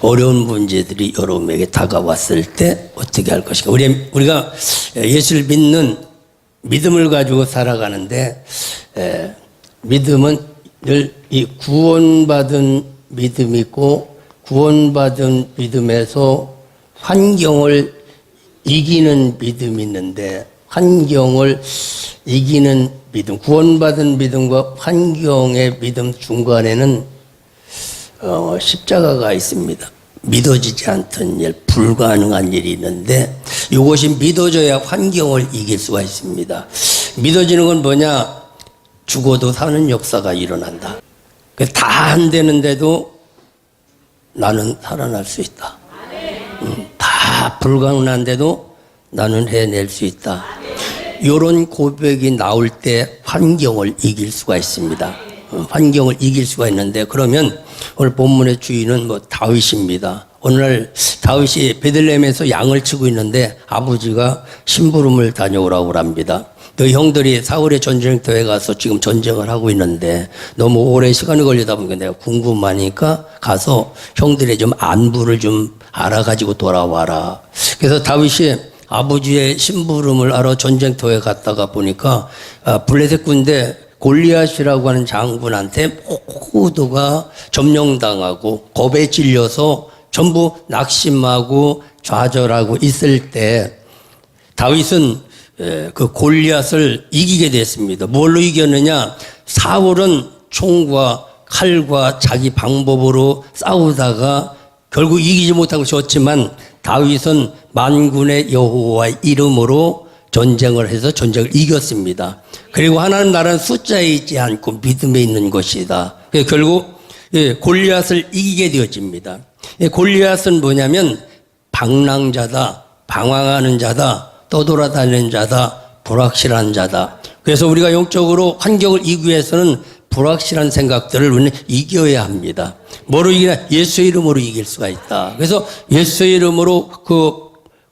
어려운 문제들이 여러분에게 다가왔을 때 어떻게 할 것인가. 우리가 예수를 믿는 믿음을 가지고 살아가는데, 믿음은 늘 이 구원받은 믿음이 있고, 구원받은 믿음에서 환경을 이기는 믿음이 있는데, 환경을 이기는 믿음, 구원받은 믿음과 환경의 믿음 중간에는 십자가가 있습니다. 믿어지지 않던 일, 불가능한 일이 있는데 이것이 믿어져야 환경을 이길 수가 있습니다. 믿어지는 건 뭐냐? 죽어도 사는 역사가 일어난다. 다 안 되는데도 나는 살아날 수 있다. 다 불가능한데도 나는 해낼 수 있다. 이런 고백이 나올 때 환경을 이길 수가 있습니다. 환경을 이길 수가 있는데, 그러면 오늘 본문의 주인은 다윗입니다. 오늘 다윗이 베들레헴에서 양을 치고 있는데 아버지가 심부름을 다녀오라고 합니다. 너희 형들이 사울의 전쟁터에 가서 지금 전쟁을 하고 있는데 너무 오래 시간이 걸리다 보니까 내가 궁금하니까 가서 형들의 좀 안부를 좀 알아가지고 돌아와라. 그래서 다윗이 아버지의 심부름을 하러 전쟁터에 갔다가 보니까 블레셋 군대 골리앗이라고 하는 장군한테 모두가 점령당하고 겁에 질려서 전부 낙심하고 좌절하고 있을 때 다윗은 그 골리앗을 이기게 됐습니다. 뭘로 이겼느냐? 사울은 총과 칼과 자기 방법으로 싸우다가 결국 이기지 못하고 졌지만 다윗은 만군의 여호와의 이름으로 전쟁을 해서 전쟁을 이겼습니다. 그리고 하나님 나라는 숫자에 있지 않고 믿음에 있는 것이다. 결국 골리앗을 이기게 되어집니다. 골리앗은 뭐냐면 방랑자다, 방황하는 자다, 떠돌아다니는 자다, 불확실한 자다. 그래서 우리가 영적으로 환경을 이기기 위해서는 불확실한 생각들을 우리는 이겨야 합니다. 뭐로 이기냐? 예수의 이름으로 이길 수가 있다. 그래서 예수의 이름으로 그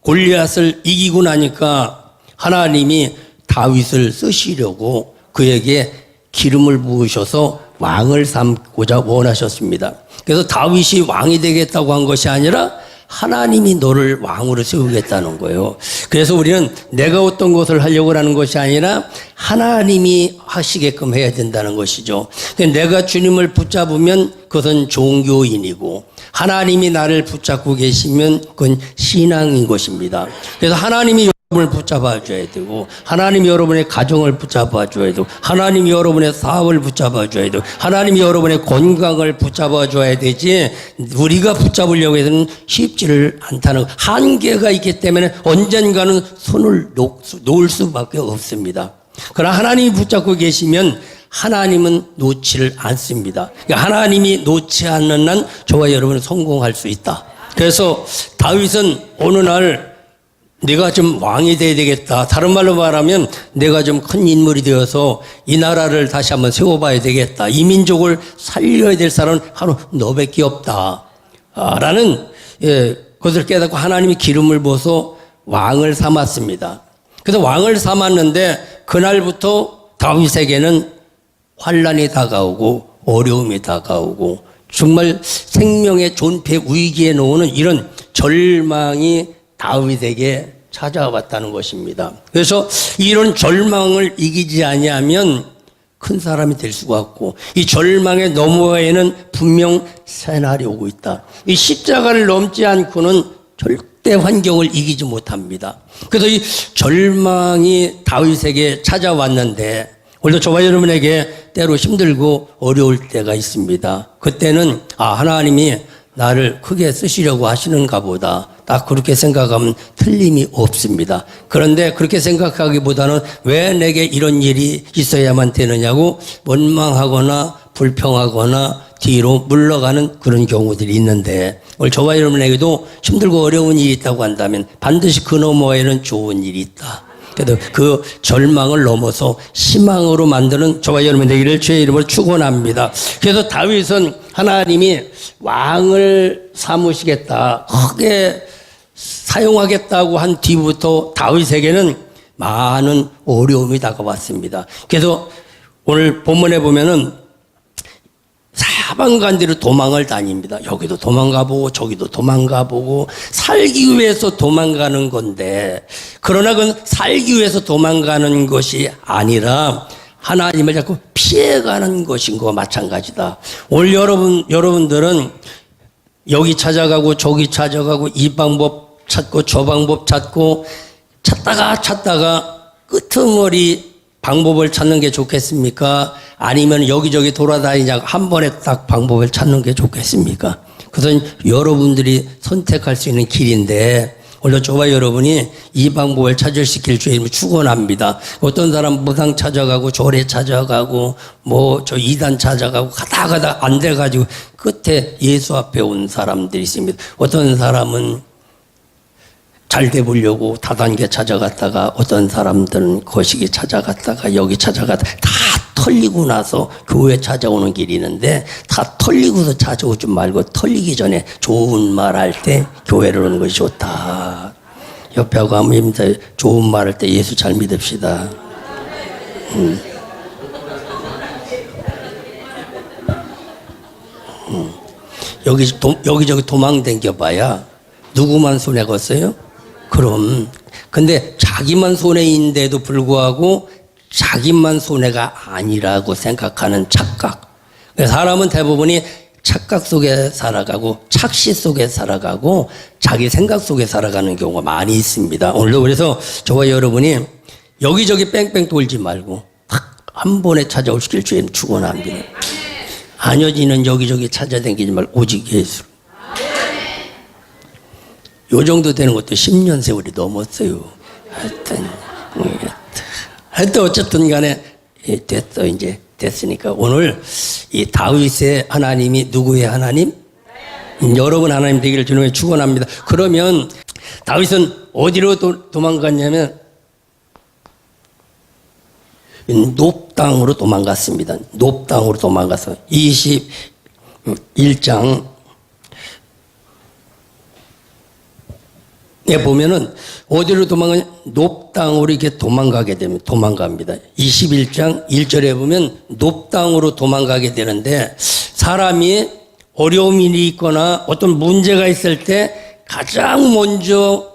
골리앗을 이기고 나니까 하나님이 다윗을 쓰시려고 그에게 기름을 부으셔서 왕을 삼고자 원하셨습니다. 그래서 다윗이 왕이 되겠다고 한 것이 아니라 하나님이 너를 왕으로 세우겠다는 거예요. 그래서 우리는 내가 어떤 것을 하려고 하는 것이 아니라 하나님이 하시게끔 해야 된다는 것이죠. 내가 주님을 붙잡으면 그것은 종교인이고 하나님이 나를 붙잡고 계시면 그건 신앙인 것입니다. 그래서 하나님이 여러분을 붙잡아 줘야 되고 하나님이 여러분의 가정을 붙잡아 줘야 되고 하나님이 여러분의 사업을 붙잡아 줘야 되고 하나님이 여러분의 건강을 붙잡아 줘야 되지 우리가 붙잡으려고 해서는 쉽지를 않다는 한계가 있기 때문에 언젠가는 손을 놓을 수밖에 없습니다. 그러나 하나님이 붙잡고 계시면 하나님은 놓지를 않습니다. 그러니까 하나님이 놓지 않는 한 저와 여러분은 성공할 수 있다. 그래서 다윗은 어느 날 내가 좀 왕이 돼야 되겠다. 다른 말로 말하면 내가 좀 큰 인물이 되어서 이 나라를 다시 한번 세워봐야 되겠다. 이 민족을 살려야 될 사람은 바로 너밖에 없다. 라는 그것을 깨닫고 하나님이 기름을 부어서 왕을 삼았습니다. 그래서 왕을 삼았는데 그날부터 다윗에게는 환란이 다가오고 어려움이 다가오고 정말 생명의 존폐 위기에 놓는 이런 절망이 다윗에게 찾아왔다는 것입니다. 그래서 이런 절망을 이기지 아니하면 큰 사람이 될 수가 없고 이 절망의 너머에는 분명 새날이 오고 있다. 이 십자가를 넘지 않고는 절대 환경을 이기지 못합니다. 그래서 이 절망이 다윗에게 찾아왔는데 오늘도 저와 여러분에게 때로 힘들고 어려울 때가 있습니다. 그때는 하나님이 나를 크게 쓰시려고 하시는가 보다. 딱 그렇게 생각하면 틀림이 없습니다. 그런데 그렇게 생각하기보다는 왜 내게 이런 일이 있어야만 되느냐고 원망하거나 불평하거나 뒤로 물러가는 그런 경우들이 있는데 오늘 저와 여러분에게도 힘들고 어려운 일이 있다고 한다면 반드시 그 너머에는 좋은 일이 있다. 그래도 그 절망을 넘어서 희망으로 만드는 저와 여러분 되기를 주의 이름으로 축원합니다. 그래서 다윗은 하나님이 왕을 삼으시겠다, 크게 사용하겠다고 한 뒤부터 다윗에게는 많은 어려움이 다가왔습니다. 그래서 오늘 본문에 보면은 사방간대로 도망을 다닙니다. 여기도 도망가보고 저기도 도망가보고 살기 위해서 도망가는 건데, 그러나 그건 살기 위해서 도망가는 것이 아니라 하나님을 자꾸 피해가는 것인 것과 마찬가지다. 오늘 여러분들은 여기 찾아가고 저기 찾아가고 이 방법 찾고 저 방법 찾고 찾다가 끄트머리 방법을 찾는 게 좋겠습니까? 아니면 여기저기 돌아다니자고 한 번에 딱 방법을 찾는 게 좋겠습니까? 그것은 여러분들이 선택할 수 있는 길인데, 오늘 저와 여러분이 이 방법을 찾을 수 있기를 주의 이름으로 축원합니다. 어떤 사람 무당 찾아가고 절에 찾아가고 뭐 저 이단 찾아가고 가다 안 돼가지고 끝에 예수 앞에 온 사람들이 있습니다. 어떤 사람은 잘 돼보려고 다단계 찾아갔다가, 어떤 사람들은 거시기 찾아갔다가 여기 찾아갔다가 다 털리고 나서 교회 찾아오는 길이 있는데, 다 털리고서 찾아오지 말고 털리기 전에 좋은 말 할 때 교회를 오는 것이 좋다. 옆에하고 한번 좋은 말 할 때 예수 잘 믿읍시다. 여기저기 도망 댕겨봐야 누구만 손해 걷어요? 그럼. 근데 자기만 손해인데도 불구하고 자기만 손해가 아니라고 생각하는 착각. 사람은 대부분이 착각 속에 살아가고 착시 속에 살아가고 자기 생각 속에 살아가는 경우가 많이 있습니다. 오늘도 그래서 저와 여러분이 여기저기 뺑뺑 돌지 말고 딱 한 번에 찾아오시길 주님 축원합니다. 안여지는 여기저기 찾아다니지 말고 오직 예수. 요 정도 되는 것도 10년 세월이 넘었어요. 하여튼 어쨌든 간에 됐으니까 오늘 이 다윗의 하나님이 누구의 하나님? 여러분 하나님 되기를 주님의 축원합니다. 그러면 다윗은 어디로 도망갔냐면 높당으로 도망갔습니다. 높당으로 도망가서 21장 보면은 어디로 높당으로 이렇게 도망갑니다. 21장 1절에 보면 높당으로 도망가게 되는데, 사람이 어려운 일이 있거나 어떤 문제가 있을 때 가장 먼저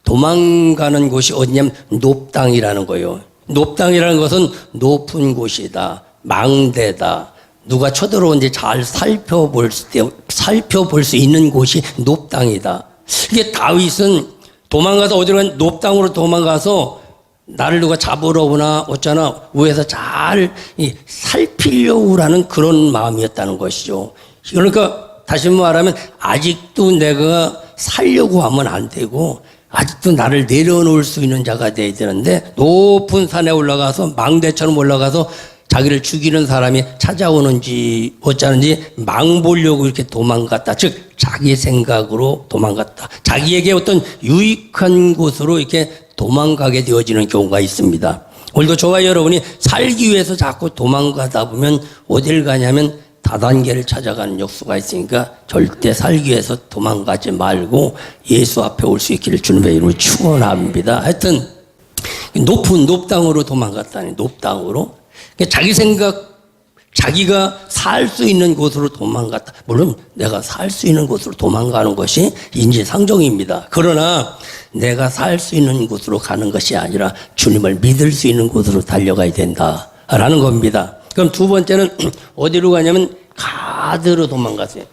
도망가는 곳이 어디냐면 높당이라는 거예요. 높당이라는 것은 높은 곳이다, 망대다, 누가 쳐들어오는지 잘 살펴볼 수 있는 곳이 높당이다. 이게 다윗은 도망가서 어디로 높당으로 도망가서 나를 누가 잡으러 오나 어쩌나 위에서 잘 살피려고 하는 그런 마음이었다는 것이죠. 그러니까 다시 말하면 아직도 내가 살려고 하면 안 되고, 아직도 나를 내려놓을 수 있는 자가 돼야 되는데, 높은 산에 올라가서 망대처럼 올라가서 자기를 죽이는 사람이 찾아오는지 어쩌는지 망 보려고 이렇게 도망갔다. 즉 자기 생각으로 도망갔다. 자기에게 어떤 유익한 곳으로 이렇게 도망가게 되어지는 경우가 있습니다. 오늘도 저와 여러분이 살기 위해서 자꾸 도망가다 보면 어딜 가냐면 다단계를 찾아가는 역수가 있으니까 절대 살기 위해서 도망가지 말고 예수 앞에 올 수 있기를 주님의 이름으로 축원합니다. 하여튼 높당으로 도망갔다니, 높당으로. 자기 생각, 자기가 살 수 있는 곳으로 도망갔다. 물론 내가 살 수 있는 곳으로 도망가는 것이 인지상정입니다. 그러나 내가 살 수 있는 곳으로 가는 것이 아니라 주님을 믿을 수 있는 곳으로 달려가야 된다라는 겁니다. 그럼 두 번째는 어디로 가냐면 가드로 도망갔어요.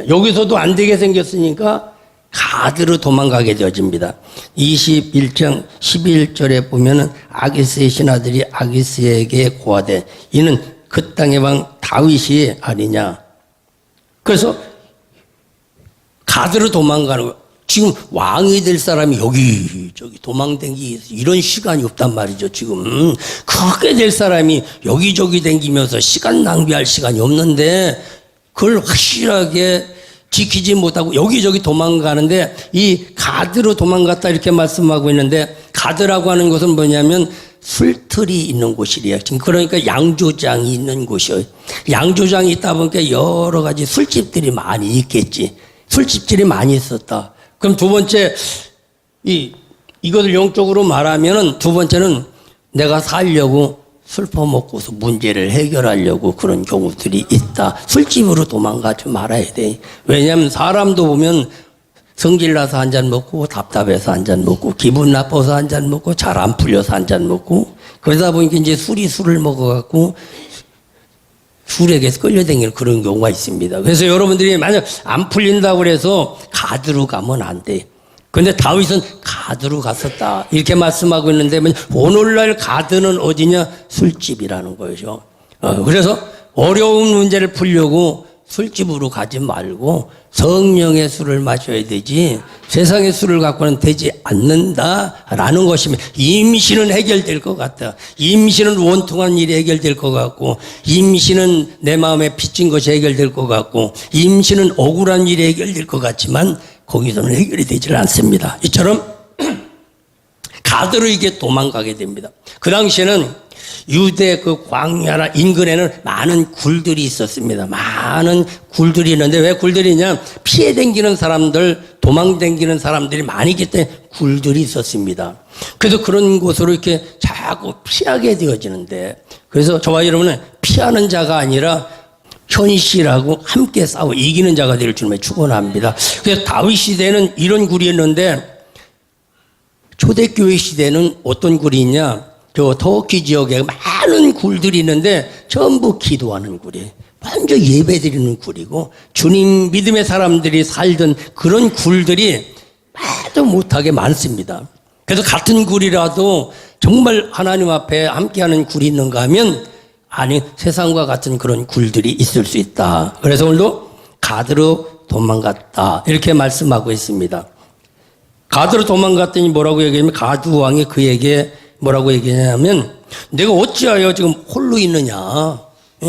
여기서도 안 되게 생겼으니까 가드로 도망가게 되어집니다. 21장 11절에 보면은 아기스의 신하들이 아기스에게 고하되 이는 그 땅의 왕 다윗이 아니냐. 그래서 가드로 도망가는 거예요. 지금 왕이 될 사람이 여기저기 도망댕기 이런 시간이 없단 말이죠. 지금 크게 될 사람이 여기저기 댕기면서 시간 낭비할 시간이 없는데 그걸 확실하게 지키지 못하고 여기저기 도망가는데, 이 가드로 도망갔다 이렇게 말씀하고 있는데, 가드라고 하는 곳은 뭐냐면 술틀이 있는 곳이래요. 지금 그러니까 양조장이 있는 곳이에요. 양조장이 있다 보니까 여러 가지 술집들이 많이 있겠지. 술집들이 많이 있었다. 그럼 두 번째, 이것을 영적으로 말하면은 두 번째는 내가 살려고 술 퍼먹고서 문제를 해결하려고 그런 경우들이 있다. 술집으로 도망가지 말아야 돼. 왜냐하면 사람도 보면 성질나서 한 잔 먹고 답답해서 한 잔 먹고 기분 나빠서 한 잔 먹고 잘 안 풀려서 한 잔 먹고 그러다 보니까 이제 술을 먹어갖고 술에게 끌려다니는 그런 경우가 있습니다. 그래서 여러분들이 만약 안 풀린다고 그래서 가드로 가면 안 돼. 근데 다윗은 가드로 갔었다. 이렇게 말씀하고 있는데 오늘날 가드는 어디냐? 술집이라는 거죠. 그래서 어려운 문제를 풀려고 술집으로 가지 말고 성령의 술을 마셔야 되지 세상의 술을 갖고는 되지 않는다라는 것입니다. 임신은 해결될 것 같다. 임신은 원통한 일이 해결될 것 같고 임신은 내 마음에 빚진 것이 해결될 것 같고 임신은 억울한 일이 해결될 것 같지만 거기서는 해결이 되질 않습니다. 이처럼 가드로 이게 도망가게 됩니다. 그 당시에는 유대 그 광야나 인근에는 많은 굴들이 있었습니다. 많은 굴들이 있는데 왜 굴들이 있냐? 피해 댕기는 사람들, 도망 댕기는 사람들이 많이 있기 때문에 굴들이 있었습니다. 그래서 그런 곳으로 이렇게 자꾸 피하게 되어지는데 그래서 저와 여러분은 피하는 자가 아니라 현실하고 함께 싸워 이기는 자가 될 줄만 축원합니다. 그래서 다윗 시대는 이런 굴이었는데 초대교회 시대는 어떤 굴이 있냐? 저 터키 지역에 많은 굴들이 있는데 전부 기도하는 굴이에요. 먼저 예배드리는 굴이고 주님 믿음의 사람들이 살던 그런 굴들이 말도 못하게 많습니다. 그래서 같은 굴이라도 정말 하나님 앞에 함께하는 굴이 있는가 하면 아니 세상과 같은 그런 굴들이 있을 수 있다. 그래서 오늘도 가드로 도망갔다 이렇게 말씀하고 있습니다. 가드로 도망갔더니 뭐라고 얘기하면 가드 왕이 그에게 뭐라고 얘기하냐면 내가 어찌하여 지금 홀로 있느냐?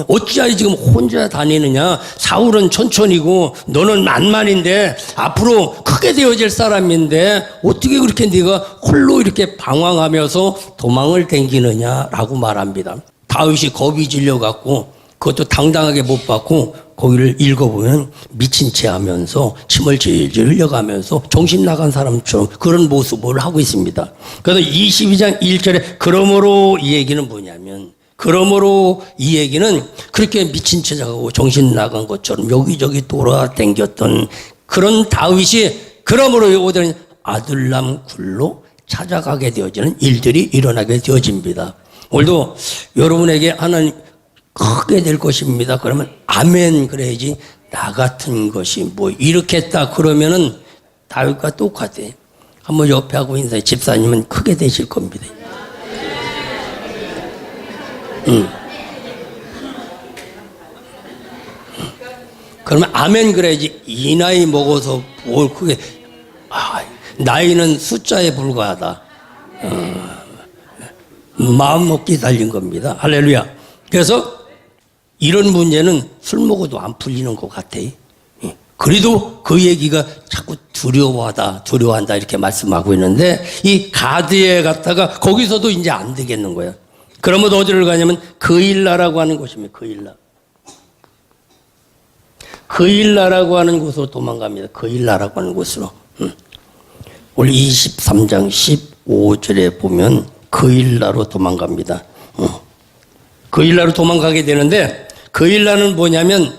어찌하여 지금 혼자 다니느냐? 사울은 천천히고 너는 만만인데 앞으로 크게 되어질 사람인데 어떻게 그렇게 네가 홀로 이렇게 방황하면서 도망을 댕기느냐라고 말합니다. 다윗이 겁이 질려갖고 그것도 당당하게 못 받고 거기를 읽어보면 미친 채 하면서 침을 질질 흘려가면서 정신 나간 사람처럼 그런 모습을 하고 있습니다. 그래서 22장 1절에 그러므로 이 얘기는 뭐냐면 그러므로 이 얘기는 그렇게 미친 채 자고 정신 나간 것처럼 여기저기 돌아다녔던 그런 다윗이 그러므로 오더니 아둘람 굴로 찾아가게 되어지는 일들이 일어나게 되어집니다. 오늘도 여러분에게 하나님 크게 될 것입니다. 그러면 아멘 그래야지 나 같은 것이 뭐 이렇게 했다 그러면은 다윗과 똑같아. 한번 옆에 하고 인사해. 집사님은 크게 되실 겁니다. 그러면 아멘 그래야지 이 나이 먹어서 뭘 크게 나이는 숫자에 불과하다. 마음 먹기 달린 겁니다. 할렐루야. 그래서 이런 문제는 술 먹어도 안 풀리는 것 같아. 그래도 그 얘기가 자꾸 두려워한다 이렇게 말씀하고 있는데 이 가드에 갔다가 거기서도 이제 안 되겠는 거야. 그러면 어디를 가냐면 그일라라고 하는 곳입니다. 그일라라고 하는 곳으로 도망갑니다. 그일라라고 하는 곳으로. 오늘 23장 15절에 보면 그일라로 도망갑니다. 그일라로 도망가게 되는데 그일라는 뭐냐면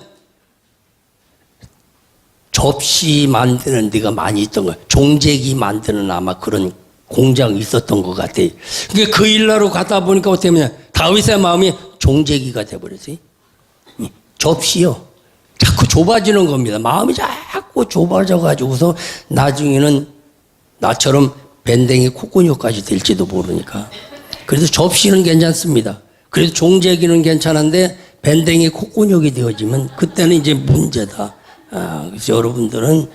접시 만드는 데가 많이 있던 거예요. 종재기 만드는 아마 그런 공장이 있었던 것 같아요. 그러니까 그일라로 가다 보니까 어떻게 하냐 다윗의 마음이 종재기가 돼버렸어요. 접시요. 자꾸 좁아지는 겁니다. 마음이 자꾸 좁아져가지고서 나중에는 나처럼 밴댕이 콧구녕까지 될지도 모르니까. 그래서 접시는 괜찮습니다. 그래서 종재기는 괜찮은데 밴댕이 콧구녕이 되어지면 그때는 이제 문제다. 그래서 여러분들은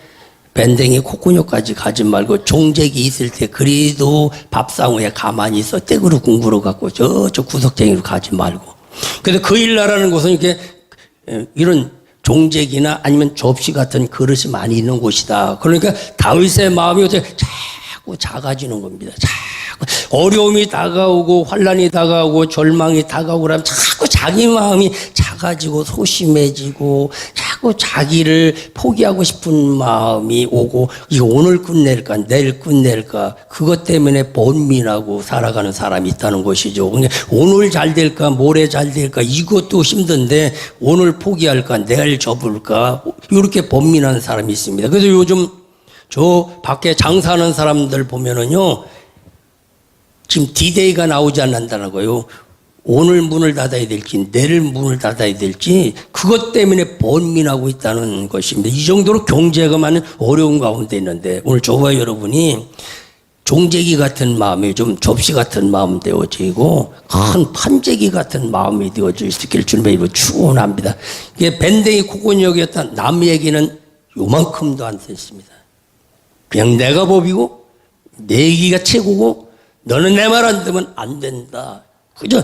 밴댕이 콧구녕까지 가지 말고 종재기 있을 때 그래도 밥상우에 가만히 있어 떼그로 궁구로 갖고 저쪽 구석쟁이로 가지 말고. 그래서 그일라라는 곳은 이렇게 이런 종재기나 아니면 접시 같은 그릇이 많이 있는 곳이다. 그러니까 다윗의 마음이 어떻게 자꾸 작아지는 겁니다. 어려움이 다가오고 환난이 다가오고 절망이 다가오고 그러면 자꾸 자기 마음이 작아지고 소심해지고 자꾸 자기를 포기하고 싶은 마음이 오고 이거 오늘 끝낼까 내일 끝낼까 그것 때문에 번민하고 살아가는 사람이 있다는 것이죠. 오늘 잘 될까 모레 잘 될까 이것도 힘든데 오늘 포기할까 내일 접을까 이렇게 번민하는 사람이 있습니다. 그래서 요즘 저 밖에 장사하는 사람들 보면은요 지금 디데이가 나오지 않는다는 거예요. 오늘 문을 닫아야 될지 내일 문을 닫아야 될지 그것 때문에 번민하고 있다는 것입니다. 이 정도로 경제가 많은 어려운 가운데 있는데 오늘 저와 여러분이 종재기 같은 마음이 좀 접시 같은 마음 되어지고 큰 판재기 같은 마음이 되어질 수 있기를 주님의 이름으로 축원합니다. 이게 밴댕이 콧구녕이었던 남 얘기는 요만큼도 안 됐습니다. 그냥 내가 법이고 내 얘기가 최고고 너는 내 말 안 듣으면 안 된다. 그죠?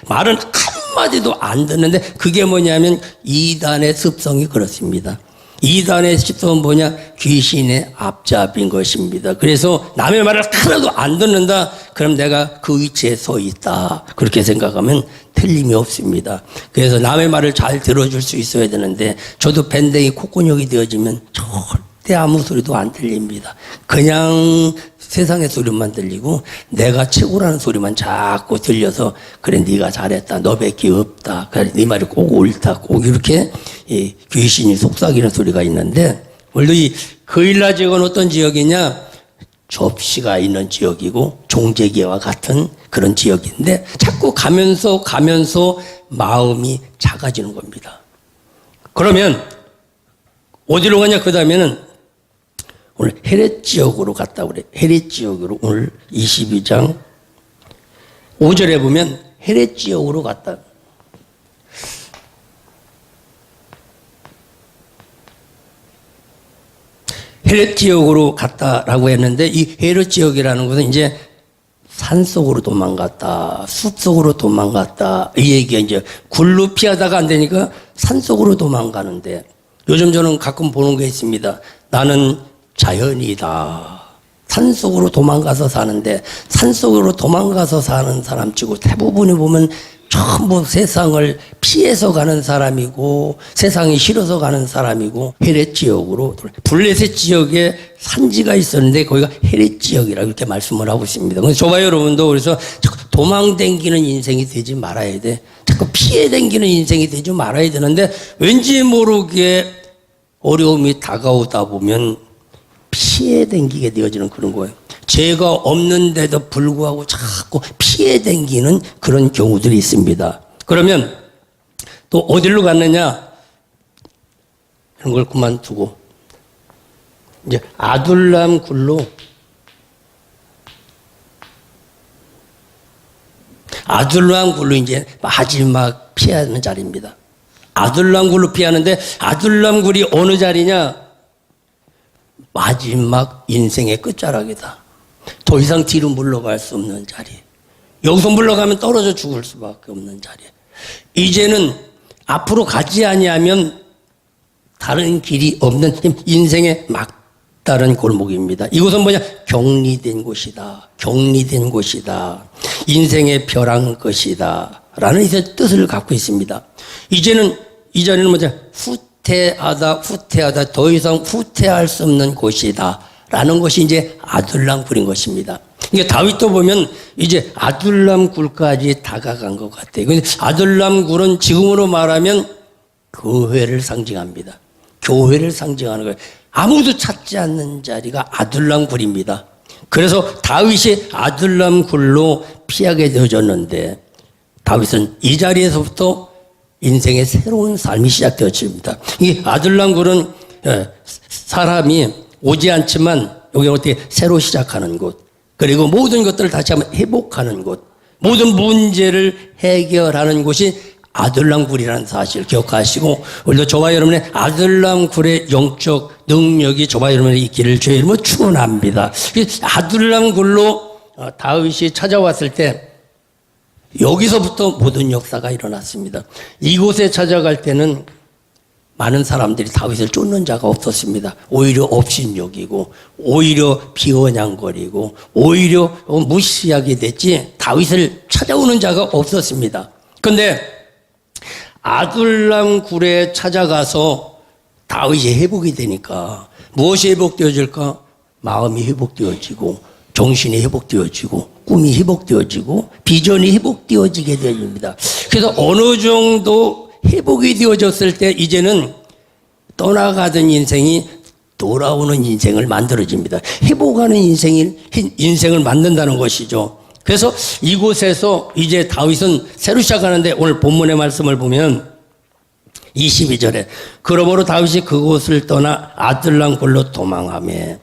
말은 한마디도 안 듣는데 그게 뭐냐면 이단의 습성이 그렇습니다. 이단의 습성은 뭐냐? 귀신의 앞잡인 것입니다. 그래서 남의 말을 하나도 안 듣는다. 그럼 내가 그 위치에 서 있다. 그렇게 생각하면 틀림이 없습니다. 그래서 남의 말을 잘 들어줄 수 있어야 되는데 저도 밴댕이 콧구녕이 되어지면 절대 아무 소리도 안 들립니다. 그냥 세상의 소리만 들리고 내가 최고라는 소리만 자꾸 들려서 그래 네가 잘했다 너밖에 없다 그래 네 말이 꼭 옳다 꼭 이렇게 귀신이 속삭이는 소리가 있는데 원래 이 거일라 지역은 어떤 지역이냐 접시가 있는 지역이고 종재기와 같은 그런 지역인데 자꾸 가면서 마음이 작아지는 겁니다. 그러면 어디로 가냐 그 다음에는 오늘 헤렛 지역으로 갔다 그래. 헤렛 지역으로 오늘 22장 5절에 보면 헤렛 지역으로 갔다. 헤렛 지역으로 갔다라고 했는데 이 헤렛 지역이라는 것은 이제 산속으로 도망갔다, 숲속으로 도망갔다 이 얘기가 이제 굴로 피하다가 안 되니까 산속으로 도망가는데 요즘 저는 가끔 보는 게 있습니다. 나는 자연이다. 산속으로 도망가서 사는데 산속으로 도망가서 사는 사람 치고 대부분이 보면 전부 세상을 피해서 가는 사람이고 세상이 싫어서 가는 사람이고 헤렛 지역으로 블레셋 지역에 산지가 있었는데 거기가 헤렛 지역이라고 이렇게 말씀을 하고 있습니다. 그래서 저와 여러분도 그래서 자꾸 도망댕기는 인생이 되지 말아야 돼. 자꾸 피해 댕기는 인생이 되지 말아야 되는데 왠지 모르게 어려움이 다가오다 보면 피해 댕기게 되어지는 그런 거예요. 죄가 없는데도 불구하고 자꾸 피해 댕기는 그런 경우들이 있습니다. 그러면 또 어디로 갔느냐? 이런 걸 그만두고 이제 아둘람 굴로 이제 마지막 피하는 자리입니다. 아둘람 굴로 피하는데 아둘람 굴이 어느 자리냐? 마지막 인생의 끝자락이다. 더 이상 뒤로 물러갈 수 없는 자리. 여기서 물러가면 떨어져 죽을 수밖에 없는 자리. 이제는 앞으로 가지 아니하면 다른 길이 없는 인생의 막다른 골목입니다. 이곳은 뭐냐? 격리된 곳이다. 격리된 곳이다. 인생의 벼랑 것이다. 라는 뜻을 갖고 있습니다. 이제는 이 자리는 뭐냐? 후퇴하다, 더 이상 후퇴할 수 없는 곳이다. 라는 것이 이제 아둘람 굴인 것입니다. 그러니까 다윗도 보면 이제 아둘람 굴까지 다가간 것 같아요. 근데 아둘람 굴은 지금으로 말하면 교회를 상징합니다. 교회를 상징하는 거예요. 아무도 찾지 않는 자리가 아둘람 굴입니다. 그래서 다윗이 아둘람 굴로 피하게 되어졌는데 다윗은 이 자리에서부터 인생의 새로운 삶이 시작되었습니다. 이 아둘람 굴은 사람이 오지 않지만 여기 어떻게 새로 시작하는 곳, 그리고 모든 것들을 다시 한번 회복하는 곳, 모든 문제를 해결하는 곳이 아둘람 굴이라는 사실을 기억하시고 오늘도 저와 여러분의 아둘람 굴의 영적 능력이 저와 여러분의 있기를 주의 이름으로 축원합니다. 아둘람 굴로 다윗이 찾아왔을 때 여기서부터 모든 역사가 일어났습니다. 이곳에 찾아갈 때는 많은 사람들이 다윗을 쫓는 자가 없었습니다. 오히려 업신여기고 오히려 비워냥거리고 오히려 무시하게 됐지 다윗을 찾아오는 자가 없었습니다. 그런데 아둘람 굴에 찾아가서 다윗이 회복이 되니까 무엇이 회복되어질까? 마음이 회복되어지고 정신이 회복되어지고 꿈이 회복되어지고 비전이 회복되어지게 됩니다. 그래서 어느 정도 회복이 되어졌을 때 이제는 떠나가던 인생이 돌아오는 인생을 만들어집니다. 회복하는 인생을 만든다는 것이죠. 그래서 이곳에서 이제 다윗은 새로 시작하는데 오늘 본문의 말씀을 보면 22절에 그러므로 다윗이 그곳을 떠나 아둘람 굴로 도망하며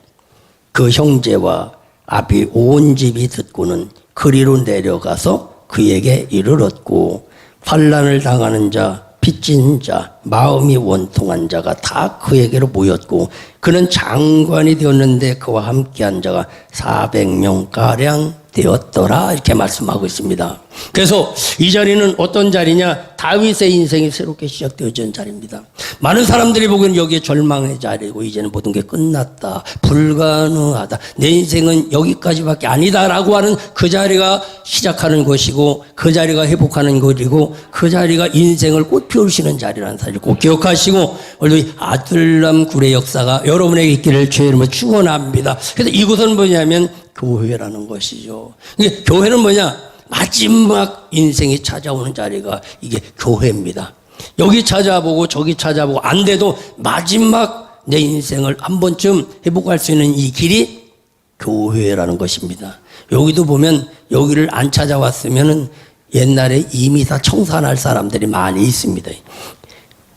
그 형제와 아비 온 집이 듣고는 그리로 내려가서 그에게 이르렀고 환난을 당하는 자 빚진 자 마음이 원통한 자가 다 그에게로 모였고 그는 장관이 되었는데 그와 함께한 자가 400명가량 되었더라 이렇게 말씀하고 있습니다. 그래서 이 자리는 어떤 자리냐? 다윗의 인생이 새롭게 시작되어진 자리입니다. 많은 사람들이 보기에는 여기에 절망의 자리고 이제는 모든 게 끝났다, 불가능하다, 내 인생은 여기까지밖에 아니다라고 하는 그 자리가 시작하는 것이고 그 자리가 회복하는 것이고 그 자리가 인생을 꽃 피우시는 자리라는 사실을 꼭 기억하시고 오늘 아둘람 굴의 역사가 여러분에게 있기를 주의 이름으로 축원합니다. 그래서 이곳은 뭐냐면 교회라는 것이죠. 이게 교회는 뭐냐? 마지막 인생이 찾아오는 자리가 이게 교회입니다. 여기 찾아보고 저기 찾아보고 안 돼도 마지막 내 인생을 한 번쯤 회복할 수 있는 이 길이 교회라는 것입니다. 여기도 보면 여기를 안 찾아왔으면은 옛날에 이미 다 청산할 사람들이 많이 있습니다.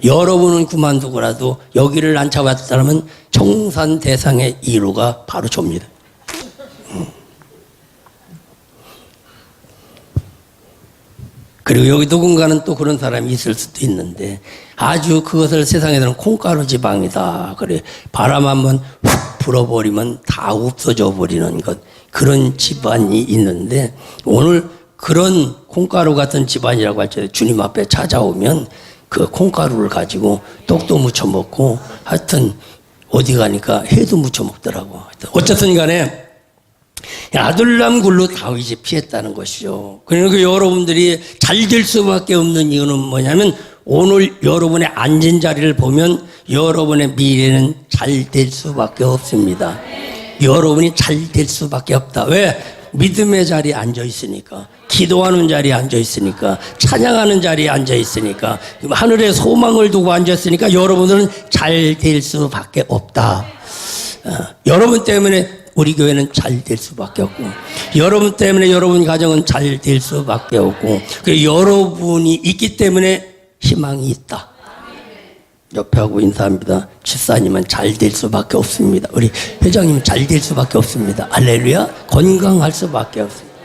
여러분은 그만두고라도 여기를 안 찾아왔다면 청산 대상의 1호가 바로 접니다. 그리고 여기 누군가는 또 그런 사람이 있을 수도 있는데 아주 그것을 세상에서는 콩가루 지방이다. 그래 바람 한번 훅 불어버리면 다 없어져 버리는 것 그런 집안이 있는데 오늘 그런 콩가루 같은 집안이라고 할때 주님 앞에 찾아오면 그 콩가루를 가지고 떡도 무쳐 먹고 하여튼 어디 가니까 회도 무쳐 먹더라고. 어쨌든 간에 아둘람 굴로 다윗이 피했다는 것이죠. 그러니까 여러분들이 잘 될 수밖에 없는 이유는 뭐냐면 오늘 여러분의 앉은 자리를 보면 여러분의 미래는 잘 될 수밖에 없습니다. 여러분이 잘 될 수밖에 없다. 왜? 믿음의 자리에 앉아 있으니까, 기도하는 자리에 앉아 있으니까, 찬양하는 자리에 앉아 있으니까, 하늘에 소망을 두고 앉아 있으니까 여러분들은 잘 될 수밖에 없다. 여러분 때문에 우리 교회는 잘 될 수밖에 없고 여러분 때문에 여러분 가정은 잘 될 수밖에 없고 여러분이 있기 때문에 희망이 있다. 옆에 하고 인사합니다. 집사님은 잘 될 수밖에 없습니다. 우리 회장님은 잘 될 수밖에 없습니다. 할렐루야. 건강할 수밖에 없습니다.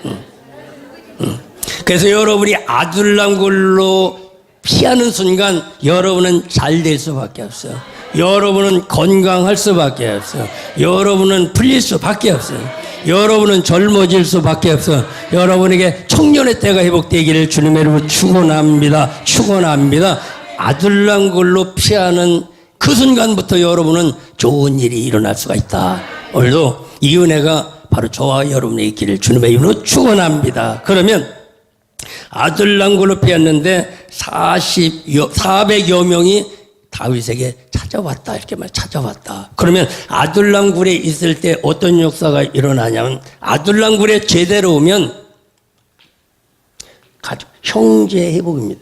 그래서 여러분이 아둘람 굴로 피하는 순간 여러분은 잘 될 수밖에 없어요. 여러분은 건강할 수밖에 없어요. 여러분은 풀릴 수밖에 없어요. 여러분은 젊어질 수밖에 없어요. 여러분에게 청년의 때가 회복되기를 주님의 이름으로 축원합니다. 축원합니다. 아둘람 굴로 피하는 그 순간부터 여러분은 좋은 일이 일어날 수가 있다. 오늘도 이 은혜가 바로 저와 여러분의 있기를 주님의 이름으로 축원합니다. 그러면 아둘람 굴로 피했는데 400여 명이 다윗에게 찾아왔다 이렇게 말 찾아왔다. 그러면 아둘람 굴에 있을 때 어떤 역사가 일어나냐면 아둘람 굴에 제대로 오면 가족 형제 회복입니다.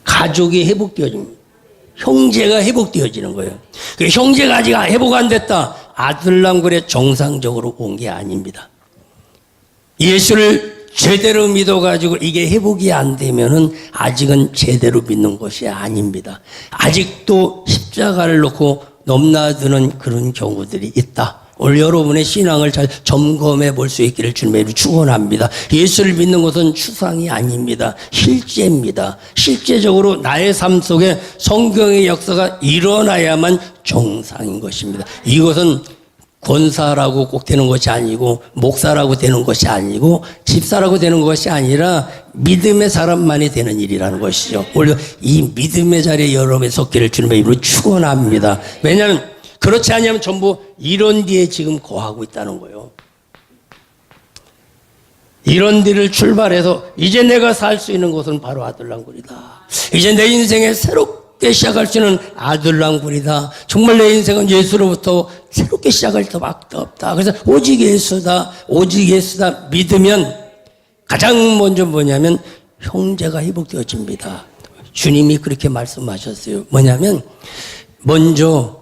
가족이 회복되어집니다. 형제가 회복되어지는 거예요. 그 형제가 아직 회복 안 됐다. 아둘람 굴에 정상적으로 온 게 아닙니다. 예수를 제대로 믿어가지고 이게 회복이 안 되면은 아직은 제대로 믿는 것이 아닙니다. 아직도 십자가를 놓고 넘나드는 그런 경우들이 있다. 오늘 여러분의 신앙을 잘 점검해 볼 수 있기를 주님의 이름으로 축원합니다. 예수를 믿는 것은 추상이 아닙니다. 실제입니다. 실제적으로 나의 삶 속에 성경의 역사가 일어나야만 정상인 것입니다. 이것은 권사라고 꼭 되는 것이 아니고 목사라고 되는 것이 아니고 집사라고 되는 것이 아니라 믿음의 사람만이 되는 일이라는 것이죠. 오늘 이 믿음의 자리에 여러분의 속기를 주님의 이름으로 축원합니다. 왜냐하면 그렇지 않으면 전부 이런 뒤에 지금 거하고 있다는 거예요. 이런 뒤를 출발해서 이제 내가 살 수 있는 곳은 바로 아들랑굴이다. 이제 내 인생에 새롭게 시작할 수 있는 아들랑굴이다. 정말 내 인생은 예수로부터 새롭게 시작할 수밖에 없다. 그래서 오직 예수다, 오직 예수다 믿으면 가장 먼저 뭐냐면 형제가 회복되어집니다. 주님이 그렇게 말씀하셨어요. 뭐냐면 먼저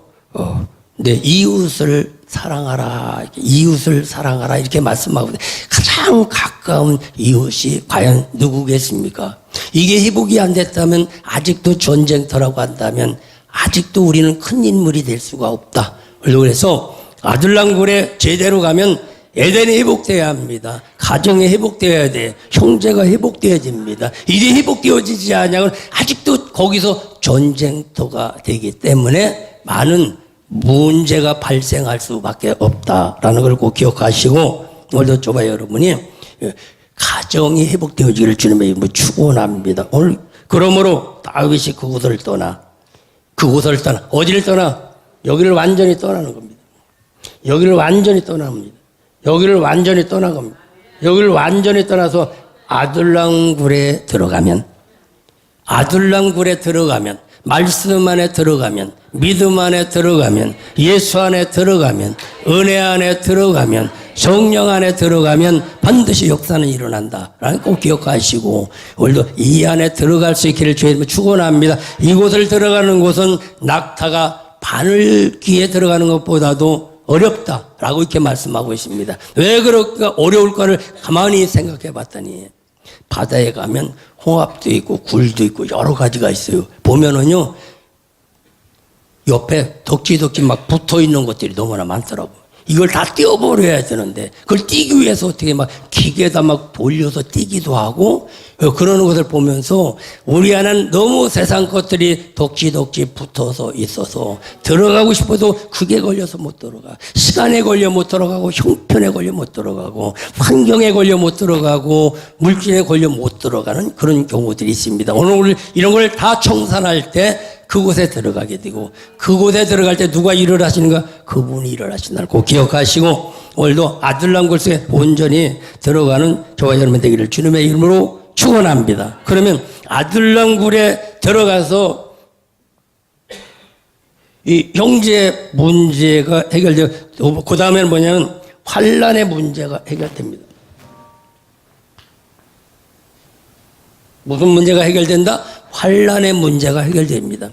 내 이웃을 사랑하라, 이웃을 사랑하라 이렇게 말씀하고 가장 가까운 이웃이 과연 누구겠습니까? 이게 회복이 안 됐다면 아직도 전쟁터라고 한다면 아직도 우리는 큰 인물이 될 수가 없다. 그래서 아들랑굴에 제대로 가면 에덴이 회복되어야 합니다. 가정이 회복되어야 돼. 형제가 회복되어야 됩니다. 이게 회복되어지지 않으면 아직도 거기서 전쟁터가 되기 때문에 많은 문제가 발생할 수밖에 없다라는 걸 꼭 기억하시고 오늘도 좁아요 여러분이 가정이 회복되어지기를 주님의 이름으로 축원합니다. 오늘 그러므로 다윗이 그곳을 떠나 어디를 떠나? 여기를 완전히 떠나는 겁니다. 여기를 완전히 떠납니다. 여기를 완전히 떠난 겁니다. 여기를 완전히 떠나서 아둘람굴에 들어가면 말씀 안에 들어가면 믿음 안에 들어가면 예수 안에 들어가면 은혜 안에 들어가면 성령 안에 들어가면 반드시 역사는 일어난다라는 꼭 기억하시고 오늘도 이 안에 들어갈 수 있기를 주님을 축원합니다. 이곳을 들어가는 곳은 낙타가 바늘귀에 들어가는 것보다도 어렵다라고 이렇게 말씀하고 있습니다. 왜 그렇게 어려울까를 가만히 생각해 봤더니 바다에 가면 홍합도 있고 굴도 있고 여러 가지가 있어요. 보면은요 옆에 덕지덕지 막 붙어 있는 것들이 너무나 많더라고요. 이걸 다 띄워버려야 되는데 그걸 띄기 위해서 어떻게 막 기계에다 막 돌려서 띄기도 하고 그러는 것을 보면서 우리 안에는 너무 세상 것들이 덕지덕지 붙어서 있어서 들어가고 싶어도 그게 걸려서 못 들어가. 시간에 걸려 못 들어가고 형편에 걸려 못 들어가고 환경에 걸려 못 들어가고 물질에 걸려 못 들어가는 그런 경우들이 있습니다. 오늘 이런 걸 다 청산할 때 그곳에 들어가게 되고 그곳에 들어갈 때 누가 일을 하시는가? 그분이 일을 하신다는 꼭 기억하시고 오늘도 아들랑굴 속에 온전히 들어가는 저와 여러분 되기를 주님의 이름으로 축원합니다. 그러면 아들랑굴에 들어가서 이 형제 문제가 해결되고 그 다음에는 뭐냐면 환란의 문제가 해결됩니다. 무슨 문제가 해결된다? 환란의 문제가 해결됩니다.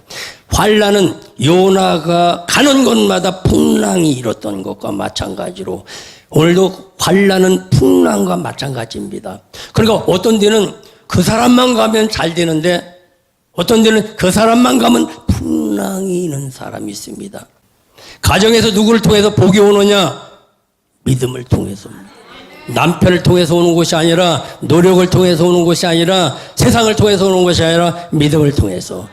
환란은 요나가 가는 곳마다 풍랑이 일었던 것과 마찬가지로 오늘도 환란은 풍랑과 마찬가지입니다. 그러니까 어떤 데는 그 사람만 가면 잘 되는데 어떤 데는 그 사람만 가면 풍랑이 있는 사람이 있습니다. 가정에서 누구를 통해서 복이 오느냐? 믿음을 통해서입니다. 남편을 통해서 오는 것이 아니라 노력을 통해서 오는 것이 아니라 세상을 통해서 오는 것이 아니라 믿음을 통해서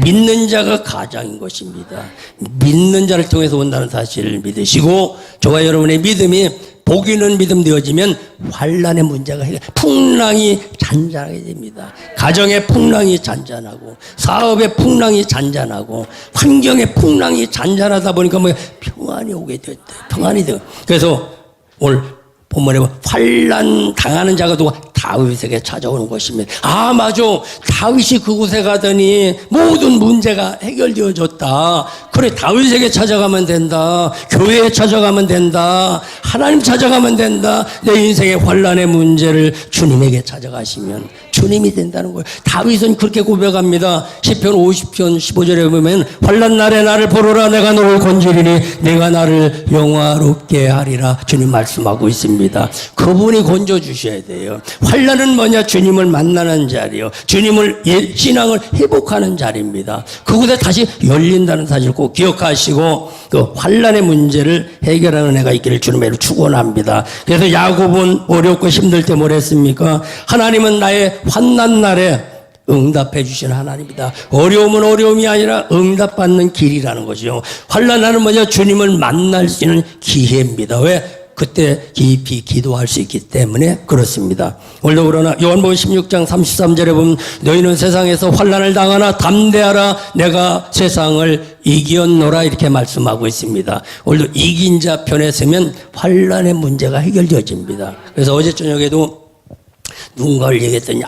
믿는 자가 가장인 것입니다. 믿는 자를 통해서 온다는 사실을 믿으시고 저와 여러분의 믿음이 복 있는 믿음 되어지면 환란의 문제가 풍랑이 잔잔하게 됩니다. 가정의 풍랑이 잔잔하고 사업의 풍랑이 잔잔하고 환경의 풍랑이 잔잔하다 보니까 뭐 평안이 오게 됐대. 평안이 되고 그래서 오늘 본문에 환란 당하는 자가 누가 다윗에게 찾아오는 것입니다. 아 맞아 다윗이 그곳에 가더니 모든 문제가 해결되어졌다. 그래 다윗에게 찾아가면 된다. 교회에 찾아가면 된다. 하나님 찾아가면 된다. 내 인생의 환란의 문제를 주님에게 찾아가시면 주님이 된다는 거예요. 다윗은 그렇게 고백합니다. 시편 50편 15절에 보면 환란 날에 나를 보러라 내가 너를 건지리니 내가 나를 영화롭게 하리라 주님 말씀하고 있습니다. 그분이 건져주셔야 돼요. 환란은 뭐냐? 주님을 만나는 자리요. 주님을 신앙을 회복하는 자리입니다. 그곳에 다시 열린다는 사실 꼭 기억하시고 그 환란의 문제를 해결하는 애가 있기를 주님의 이름으로 축원합니다. 그래서 야곱은 어렵고 힘들 때 뭘 했습니까? 하나님은 나의 환난 날에 응답해 주시는 하나님이다. 어려움은 어려움이 아니라 응답받는 길이라는 거죠. 환난하는 뭐냐? 주님을 만날 수 있는 기회입니다. 왜? 그때 깊이 기도할 수 있기 때문에 그렇습니다. 오늘도 그러나 요한복음 16장 33절에 보면 너희는 세상에서 환난을 당하나 담대하라 내가 세상을 이겼노라 이렇게 말씀하고 있습니다. 오늘도 이긴 자 편에 서면 환난의 문제가 해결되어집니다. 그래서 어제 저녁에도 누군가를 얘기했더니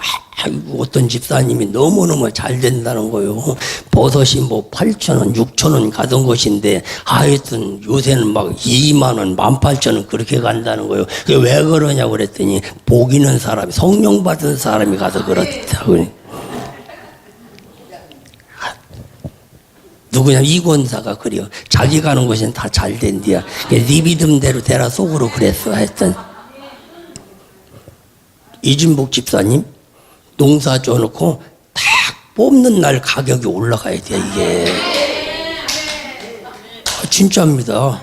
어떤 집사님이 너무너무 잘 된다는 거예요. 버섯이 뭐 8,000원, 6,000원 가던 것인데 하여튼 요새는 막 2만 원, 18,000원 그렇게 간다는 거예요. 그게 왜 그러냐고 그랬더니 복 있는 사람이, 성령 받은 사람이 가서 그렇다고. 누구냐? 이권사가 그래요. 자기 가는 곳은 다 잘 된디야. 네 믿음대로 되라 속으로 그랬어. 하여튼 이진복 집사님 농사 줘놓고 딱 뽑는 날 가격이 올라가야 돼 이게. 진짜입니다.